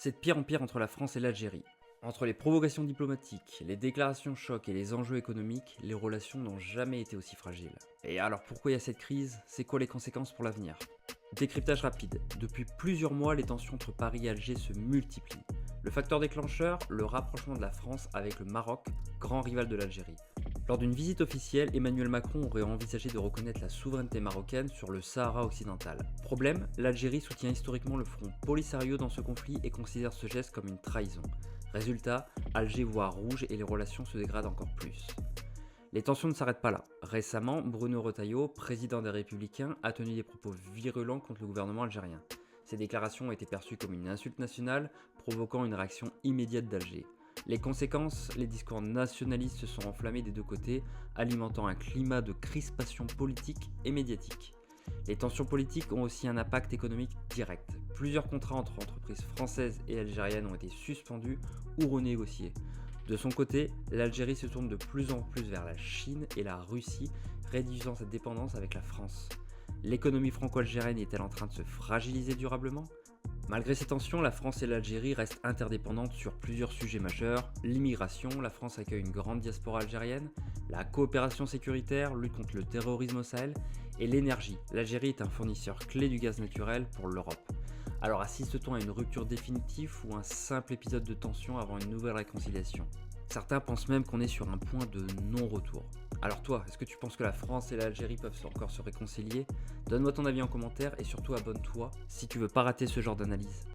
C'est de pire en pire entre la France et l'Algérie. Entre les provocations diplomatiques, les déclarations chocs et les enjeux économiques, les relations n'ont jamais été aussi fragiles. Et alors pourquoi il y a cette crise? C'est quoi les conséquences pour l'avenir? Décryptage rapide. Depuis plusieurs mois, les tensions entre Paris et Alger se multiplient. Le facteur déclencheur, le rapprochement de la France avec le Maroc, grand rival de l'Algérie. Lors d'une visite officielle, Emmanuel Macron aurait envisagé de reconnaître la souveraineté marocaine sur le Sahara occidental. Problème, l'Algérie soutient historiquement le front Polisario dans ce conflit et considère ce geste comme une trahison. Résultat, Alger voit rouge et les relations se dégradent encore plus. Les tensions ne s'arrêtent pas là. Récemment, Bruno Retailleau, président des Républicains, a tenu des propos virulents contre le gouvernement algérien. Ces déclarations ont été perçues comme une insulte nationale, provoquant une réaction immédiate d'Alger. Les conséquences, les discours nationalistes se sont enflammés des deux côtés, alimentant un climat de crispation politique et médiatique. Les tensions politiques ont aussi un impact économique direct. Plusieurs contrats entre entreprises françaises et algériennes ont été suspendus ou renégociés. De son côté, l'Algérie se tourne de plus en plus vers la Chine et la Russie, réduisant sa dépendance avec la France. L'économie franco-algérienne est-elle en train de se fragiliser durablement ? Malgré ces tensions, la France et l'Algérie restent interdépendantes sur plusieurs sujets majeurs. L'immigration, la France accueille une grande diaspora algérienne, la coopération sécuritaire, lutte contre le terrorisme au Sahel, et l'énergie. L'Algérie est un fournisseur clé du gaz naturel pour l'Europe. Alors assiste-t-on à une rupture définitive ou un simple épisode de tension avant une nouvelle réconciliation? Certains pensent même qu'on est sur un point de non-retour. Alors toi, est-ce que tu penses que la France et l'Algérie peuvent encore se réconcilier? Donne-moi ton avis en commentaire et surtout abonne-toi si tu veux pas rater ce genre d'analyse.